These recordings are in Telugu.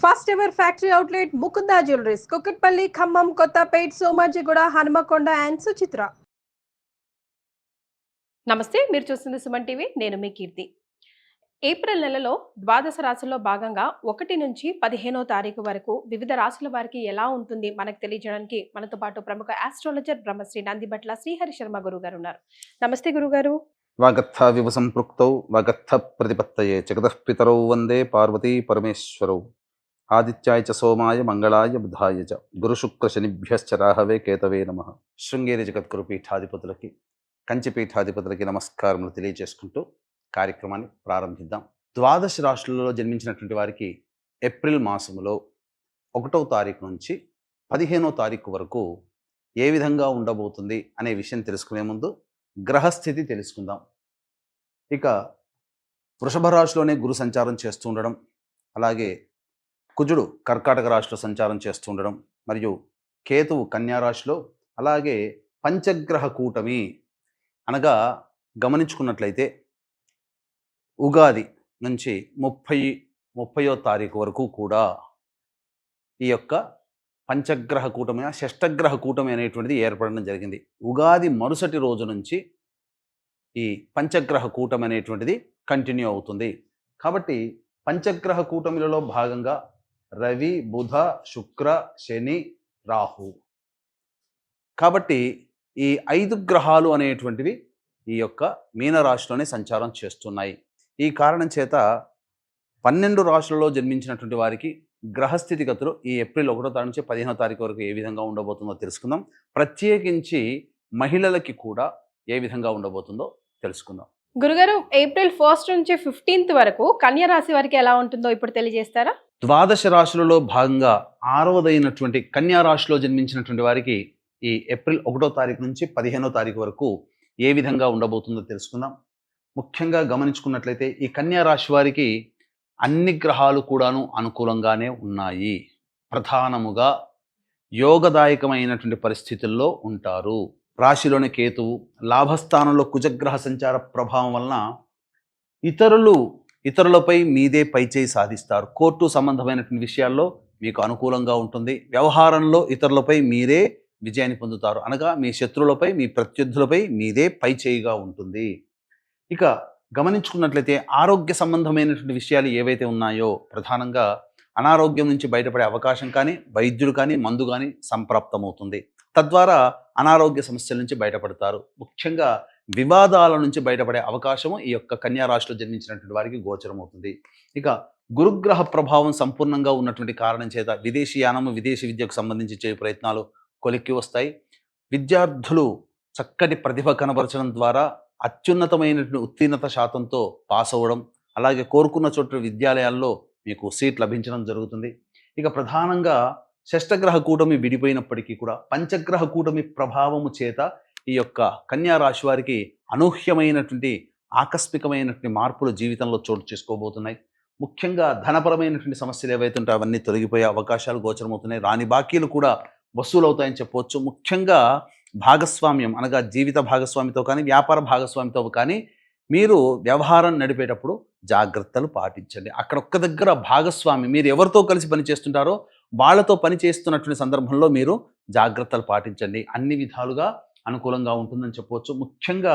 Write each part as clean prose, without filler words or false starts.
First ever factory outlet Mukunda jewelleries Kukatpally, Khammam, Kothapet, Somajiguda, Hanamkonda and Suchitra. నమస్తే, మీరు చూస్తుంది సుమన్ టీవీ. నేను మీ కీర్తి. ఏప్రిల్ నెలలో ద్వాదశ రాశుల్లో భాగంగా 1 నుంచి 15వ తారీఖు వరకు వివిధ రాశుల వారికి ఎలా ఉంటుంది మనకు తెలియజేయడానికి మనతో పాటు ప్రముఖ ఆస్ట్రాలజర్ బ్రహ్మశ్రీ నందిబట్ల శ్రీహరి శర్మ గురువు గారు ఉన్నారు. నమస్తే గురుగారు. వాగర్థ వివ సంపృక్తౌ వాగర్థ ప్రతిపత్తయే జగతః పితరౌ వందే పార్వతీ పరమేశ్వరౌ ఆదిత్యాయ చ సోమాయ మంగళాయ బుధాయ చ గురుశుక్ర శనిభ్యశ్చ రాహవే కేతవే నమః. శృంగేరి జగద్గురు పీఠాధిపతులకి, కంచి పీఠాధిపతులకి నమస్కారములు తెలియజేసుకుంటూ కార్యక్రమాన్ని ప్రారంభిద్దాం. ద్వాదశ రాశులలో జన్మించినటువంటి వారికి ఏప్రిల్ మాసములో 1వ తారీఖు నుంచి 15వ తారీఖు వరకు ఏ విధంగా ఉండబోతుంది అనే విషయం తెలుసుకునే ముందు గ్రహస్థితి తెలుసుకుందాం. ఇక వృషభ రాశిలోనే గురు సంచారం చేస్తూ ఉండడం, అలాగే కుజుడు కర్కాటక రాశిలో సంచారం చేస్తూ ఉండడం, మరియు కేతువు కన్యా రాశిలో, అలాగే పంచగ్రహ కూటమి అనగా గమనించుకున్నట్లయితే ఉగాది నుంచి 30వ తారీఖు వరకు కూడా ఈ యొక్క పంచగ్రహ కూటమి, షష్టగ్రహ కూటమి అనేటువంటిది ఏర్పడడం జరిగింది. ఉగాది మరుసటి రోజు నుంచి ఈ పంచగ్రహ కూటమి అనేటువంటిది కంటిన్యూ అవుతుంది. కాబట్టి పంచగ్రహ కూటమిలలో భాగంగా రవి, బుధ, శుక్ర, శని, రాహు. కాబట్టి ఈ 5 గ్రహాలు అనేటువంటివి ఈ యొక్క మీనరాశిలోనే సంచారం చేస్తున్నాయి. ఈ కారణం చేత 12 రాశులలో జన్మించినటువంటి వారికి గ్రహస్థితిగతులు ఈ ఏప్రిల్ 1వ తారీఖు నుంచి 15వ తారీఖు వరకు ఏ విధంగా ఉండబోతుందో తెలుసుకుందాం. ప్రత్యేకించి మహిళలకి కూడా ఏ విధంగా ఉండబోతుందో తెలుసుకుందాం. గురుగారు, ఏప్రిల్ 1 నుంచి 15th వరకు కన్యా రాశి వారికి ఎలా ఉంటుందో ఇప్పుడు తెలియజేస్తారా? ద్వాదశ రాశులలో భాగంగా 6వదైనటువంటి కన్యా రాశిలో జన్మించినటువంటి వారికి ఈ ఏప్రిల్ 1వ తారీఖు నుంచి 15వ తారీఖు వరకు ఏ విధంగా ఉండబోతుందో తెలుసుకుందాం. ముఖ్యంగా గమనించుకున్నట్లయితే ఈ కన్యా రాశి వారికి అన్ని గ్రహాలు కూడాను అనుకూలంగానే ఉన్నాయి. ప్రధానముగా యోగదాయకమైనటువంటి పరిస్థితుల్లో ఉంటారు. రాశిలోని కేతువు, లాభస్థానంలో కుజగ్రహ సంచార ప్రభావం వలన ఇతరులపై మీదే పైచేయి సాధిస్తారు. కోర్టు సంబంధమైనటువంటి విషయాల్లో మీకు అనుకూలంగా ఉంటుంది. వ్యవహారంలో ఇతరులపై మీరే విజయాన్ని పొందుతారు. అనగా మీ శత్రువులపై, మీ ప్రత్యర్థులపై మీదే పైచేయిగా ఉంటుంది. ఇక గమనించుకున్నట్లయితే ఆరోగ్య సంబంధమైనటువంటి విషయాలు ఏవైతే ఉన్నాయో, ప్రధానంగా అనారోగ్యం నుంచి బయటపడే అవకాశం కానీ, వైద్యుడు కానీ, మందు కానీ సంప్రాప్తమవుతుంది. తద్వారా అనారోగ్య సమస్యల నుంచి బయటపడతారు. ముఖ్యంగా వివాదాల నుంచి బయటపడే అవకాశము ఈ యొక్క కన్యా రాశిలో జన్మించినటువంటి వారికి గోచరమవుతుంది. ఇక గురుగ్రహ ప్రభావం సంపూర్ణంగా ఉన్నటువంటి కారణం చేత విదేశీయానము, విదేశీ విద్యకు సంబంధించి చేయ ప్రయత్నాలు కొలిక్కి వస్తాయి. విద్యార్థులు చక్కటి ప్రతిభ కనబరచడం ద్వారా అత్యున్నతమైనటువంటి ఉత్తీర్ణత శాతంతో పాస్ అవ్వడం, అలాగే కోరుకున్న చోట విద్యాలయాల్లో మీకు సీట్ లభించడం జరుగుతుంది. ఇక ప్రధానంగా షష్టగ్రహ కూటమి విడిపోయినప్పటికీ కూడా పంచగ్రహ కూటమి ప్రభావము చేత ఈ యొక్క కన్యా రాశి వారికి అనూహ్యమైనటువంటి ఆకస్మికమైనటువంటి మార్పులు జీవితంలో చోటు చేసుకోబోతున్నాయి. ముఖ్యంగా ధనపరమైనటువంటి సమస్యలు ఏవైతే ఉంటాయో అవన్నీ తొలగిపోయే అవకాశాలు గోచరమవుతున్నాయి. రాని బాకీలు కూడా వసూలు అవుతాయని చెప్పవచ్చు. ముఖ్యంగా భాగస్వామ్యం అనగా జీవిత భాగస్వామితో కానీ, వ్యాపార భాగస్వామితో కానీ మీరు వ్యవహారం నడిపేటప్పుడు జాగ్రత్తలు పాటించండి. అక్కడ ఒక్క దగ్గర భాగస్వామి, మీరు ఎవరితో కలిసి పనిచేస్తుంటారో వాళ్ళతో పనిచేస్తున్నటువంటి సందర్భంలో మీరు జాగ్రత్తలు పాటించండి. అన్ని విధాలుగా అనుకూలంగా ఉంటుందని చెప్పవచ్చు. ముఖ్యంగా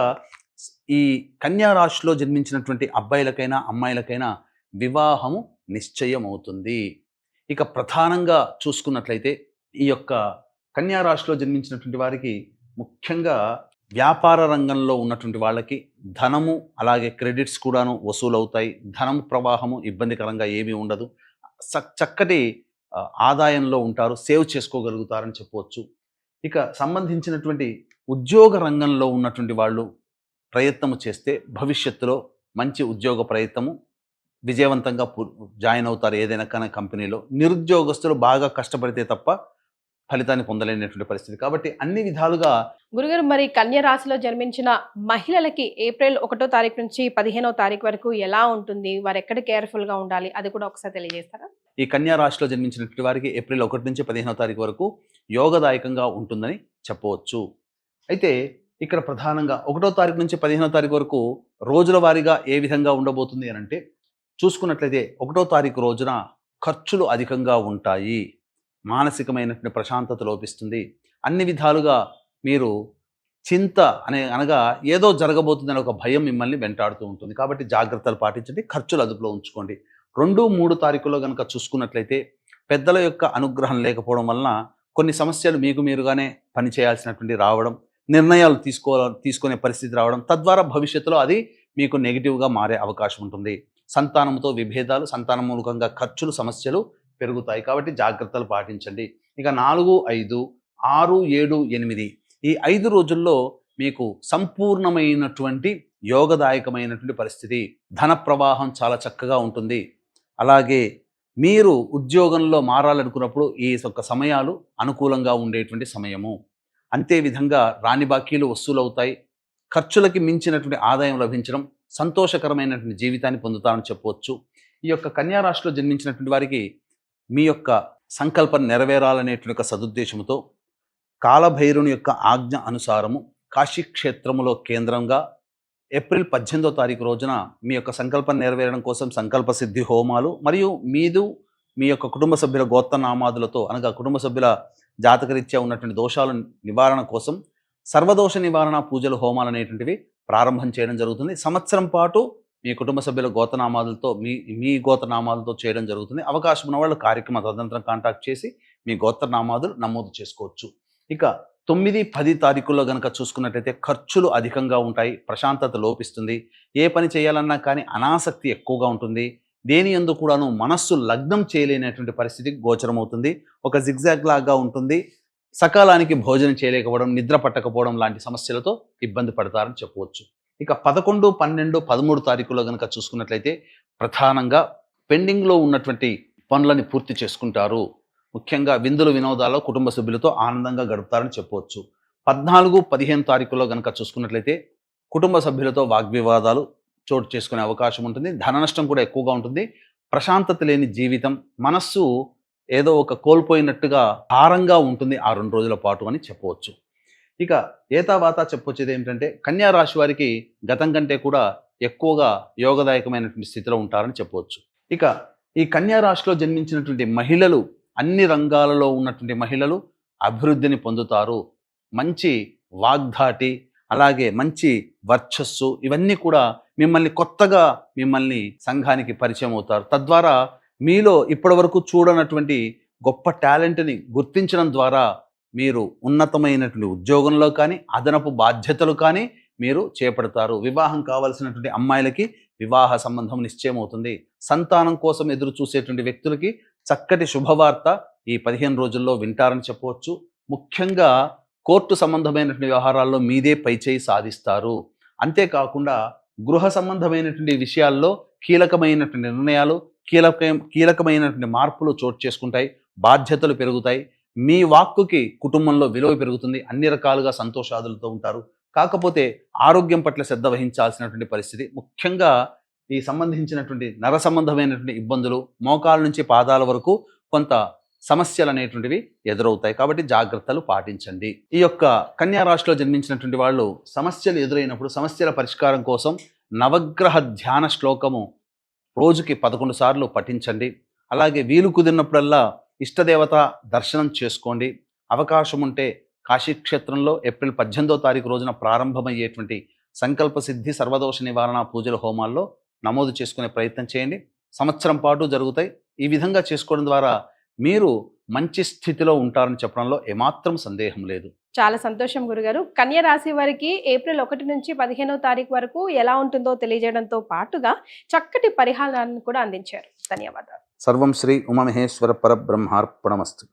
ఈ కన్యా రాశిలో జన్మించినటువంటి అబ్బాయిలకైనా అమ్మాయిలకైనా వివాహము నిశ్చయం అవుతుంది. ఇక ప్రధానంగా చూసుకున్నట్లయితే ఈ యొక్క కన్యా రాశిలో జన్మించినటువంటి వారికి ముఖ్యంగా వ్యాపార రంగంలో ఉన్నటువంటి వాళ్ళకి ధనము, అలాగే క్రెడిట్స్ కూడాను వసూలవుతాయి. ధనం ప్రవాహము ఇబ్బందికరంగా ఏమీ ఉండదు. చక్కటి ఆదాయంలో ఉంటారు. సేవ్ చేసుకోగలుగుతారని చెప్పవచ్చు. ఇక సంబంధించినటువంటి ఉద్యోగ రంగంలో ఉన్నటువంటి వాళ్ళు ప్రయత్నము చేస్తే భవిష్యత్తులో మంచి ఉద్యోగ ప్రయత్నము విజయవంతంగా జాయిన్ అవుతారు ఏదైనా కానీ కంపెనీలో. నిరుద్యోగస్తులు బాగా కష్టపడితే తప్ప ఫలితాన్ని పొందలేనటువంటి పరిస్థితి. కాబట్టి అన్ని విధాలుగా గురుగారు, మరి కన్యా రాశిలో జన్మించిన మహిళలకి ఏప్రిల్ 1వ తారీఖు నుంచి 15వ తారీఖు వరకు ఎలా ఉంటుంది? వారు ఎక్కడ కేర్ఫుల్ గా ఉండాలి? అది కూడా ఒకసారి తెలియజేస్తారా? ఈ కన్యా రాశిలో జన్మించినటువంటి వారికి ఏప్రిల్ 1 నుంచి 15వ తారీఖు వరకు యోగదాయకంగా ఉంటుందని చెప్పవచ్చు. అయితే ఇక్కడ ప్రధానంగా 1వ తారీఖు నుంచి 15వ తారీఖు వరకు రోజుల వారీగా ఏ విధంగా ఉండబోతుంది అని అంటే, చూసుకున్నట్లయితే 1వ తారీఖు రోజున ఖర్చులు అధికంగా ఉంటాయి, మానసికమైనటువంటి ప్రశాంతత లోపిస్తుంది, అన్ని విధాలుగా మీరు చింత అనగా ఏదో జరగబోతుందనే ఒక భయం మిమ్మల్ని వెంటాడుతూ ఉంటుంది. కాబట్టి జాగ్రత్తలు పాటించండి, ఖర్చులు అదుపులో ఉంచుకోండి. 2, 3 తారీఖుల్లో కనుక చూసుకున్నట్లయితే పెద్దల యొక్క అనుగ్రహం లేకపోవడం వలన కొన్ని సమస్యలు మీకు మీరుగానే పనిచేయాల్సినటువంటి రావడం, నిర్ణయాలు తీసుకునే పరిస్థితి రావడం, తద్వారా భవిష్యత్తులో అది మీకు నెగిటివ్గా మారే అవకాశం ఉంటుంది. సంతానంతో విభేదాలు, సంతానం మూలకంగా ఖర్చులు, సమస్యలు పెరుగుతాయి. కాబట్టి జాగ్రత్తలు పాటించండి. ఇక 4, 5, 6, 7, 8 ఈ 5 రోజుల్లో మీకు సంపూర్ణమైనటువంటి యోగదాయకమైనటువంటి పరిస్థితి, ధన ప్రవాహం చాలా చక్కగా ఉంటుంది. అలాగే మీరు ఉద్యోగంలో మారాలనుకున్నప్పుడు ఈ యొక్క సమయాలు అనుకూలంగా ఉండేటువంటి సమయము. అంతేవిధంగా రాని బాకీలు వసూలవుతాయి, ఖర్చులకి మించినటువంటి ఆదాయం లభించడం, సంతోషకరమైనటువంటి జీవితాన్ని పొందుతారని చెప్పవచ్చు. ఈ యొక్క కన్యా రాశిలో జన్మించినటువంటి వారికి మీ యొక్క సంకల్పం నెరవేరాలనేటువంటి ఒక సదుద్దేశంతో కాలభైరుని యొక్క ఆజ్ఞ అనుసారము కాశీక్షేత్రములో కేంద్రంగా ఏప్రిల్ 18వ తారీఖు రోజున మీ యొక్క సంకల్పం నెరవేరడం కోసం సంకల్ప సిద్ధి హోమాలు మరియు మీ యొక్క కుటుంబ సభ్యుల గోత్రనామాదులతో అనగా కుటుంబ సభ్యుల జాతకరీత్యా ఉన్నటువంటి దోషాల నివారణ కోసం సర్వదోష నివారణ పూజలు, హోమాలు అనేటువంటివి ప్రారంభం చేయడం జరుగుతుంది. సంవత్సరం పాటు మీ కుటుంబ సభ్యుల గోత్రనామాదులతో మీ గోత్రనామాలతో చేయడం జరుగుతుంది. అవకాశం ఉన్న వాళ్ళు కార్యక్రమ తదనంతరం కాంటాక్ట్ చేసి మీ గోత్రనామాదులు నమోదు చేసుకోవచ్చు. ఇక 9, 10 తారీఖుల్లో కనుక చూసుకున్నట్లయితే ఖర్చులు అధికంగా ఉంటాయి, ప్రశాంతత లోపిస్తుంది, ఏ పని చేయాలన్నా కానీ అనాసక్తి ఎక్కువగా ఉంటుంది, దేని యందు కూడాను మనస్సు లగ్నం చేయలేనటువంటి పరిస్థితి గోచరమవుతుంది, ఒక జిగ్జాగ్ లాగా ఉంటుంది, సకాలానికి భోజనం చేయలేకపోవడం, నిద్ర పట్టకపోవడం లాంటి సమస్యలతో ఇబ్బంది పడతారని చెప్పవచ్చు. ఇక 11, 12, 13 తారీఖుల్లో కనుక చూసుకున్నట్లయితే ప్రధానంగా పెండింగ్లో ఉన్నటువంటి పనులని పూర్తి చేసుకుంటారు. ముఖ్యంగా విందులు వినోదాల్లో కుటుంబ సభ్యులతో ఆనందంగా గడుపుతారని చెప్పవచ్చు. 14, 15 తారీఖుల్లో కనుక చూసుకున్నట్లయితే కుటుంబ సభ్యులతో వాగ్వివాదాలు చోటు చేసుకునే అవకాశం ఉంటుంది, ధన నష్టం కూడా ఎక్కువగా ఉంటుంది, ప్రశాంతత లేని జీవితం, మనస్సు ఏదో ఒక కోల్పోయినట్టుగా భారంగా ఉంటుంది ఆ 2 రోజుల పాటు అని చెప్పవచ్చు. ఇక ఏతావాత చెప్పొచ్చేది ఏమిటంటే కన్యా రాశి వారికి గతం కంటే కూడా ఎక్కువగా యోగదాయకమైనటువంటి స్థితిలో ఉంటారని చెప్పవచ్చు. ఇక ఈ కన్యా రాశిలో జన్మించినటువంటి మహిళలు, అన్ని రంగాలలో ఉన్నటువంటి మహిళలు అభివృద్ధిని పొందుతారు. మంచి వాగ్ధాటి, అలాగే మంచి వర్చస్సు, ఇవన్నీ కూడా కొత్తగా మిమ్మల్ని సంఘానికి పరిచయం అవుతారు. తద్వారా మీలో ఇప్పటివరకు చూడనటువంటి గొప్ప టాలెంట్ని గుర్తించడం ద్వారా మీరు ఉన్నతమైనటువంటి ఉద్యోగంలో కానీ అదనపు బాధ్యతలు కానీ మీరు చేపడతారు. వివాహం కావాల్సినటువంటి అమ్మాయిలకి వివాహ సంబంధం నిశ్చయమవుతుంది. సంతానం కోసం ఎదురు చూసేటువంటి వ్యక్తులకి చక్కటి శుభవార్త ఈ 15 రోజుల్లో వింటారని చెప్పవచ్చు. ముఖ్యంగా కోర్టు సంబంధమైనటువంటి వ్యవహారాల్లో మీదే పైచేయి సాధిస్తారు. అంతేకాకుండా గృహ సంబంధమైనటువంటి విషయాల్లో కీలకమైనటువంటి నిర్ణయాలు, కీలకమైనటువంటి మార్పులు చోటు చేసుకుంటాయి, బాధ్యతలు పెరుగుతాయి, మీ వాక్కుకి కుటుంబంలో విలువ పెరుగుతుంది, అన్ని రకాలుగా సంతోషాదులతో ఉంటారు. కాకపోతే ఆరోగ్యం పట్ల శ్రద్ధ వహించాల్సినటువంటి పరిస్థితి, ముఖ్యంగా ఈ సంబంధించినటువంటి నర సంబంధమైనటువంటి ఇబ్బందులు, మోకాల నుంచి పాదాల వరకు కొంత సమస్యలు అనేటువంటివి ఎదురవుతాయి. కాబట్టి జాగ్రత్తలు పాటించండి. ఈ యొక్క కన్యా రాశిలో జన్మించినటువంటి వాళ్ళు సమస్యలు ఎదురైనప్పుడు సమస్యల పరిష్కారం కోసం నవగ్రహ ధ్యాన శ్లోకము రోజుకి 11 సార్లు పఠించండి. అలాగే వీలు కుదిరినప్పుడల్లా ఇష్టదేవత దర్శనం చేసుకోండి. అవకాశం ఉంటే కాశీక్షేత్రంలో ఏప్రిల్ 18వ తారీఖు రోజున ప్రారంభమయ్యేటువంటి సంకల్ప సిద్ధి సర్వదోష నివారణ పూజల హోమాల్లో నమోదు చేసుకునే ప్రయత్నం చేయండి. సంవత్సరం పాటు జరుగుతాయి. ఈ విధంగా చేసుకోవడం ద్వారా మీరు మంచి స్థితిలో ఉంటారని చెప్పడంలో ఏమాత్రం సందేహం లేదు. చాలా సంతోషం గురుగారు. కన్యా రాశి వారికి ఏప్రిల్ 1 నుంచి 15వ తారీఖు వరకు ఎలా ఉంటుందో తెలియజేయడంతో పాటుగా చక్కటి పరిహారాలను కూడా అందించారు. ధన్యవాదాలు. సర్వం శ్రీ ఉమామహేశ్వర పరబ్రహ్మార్పణమస్తు.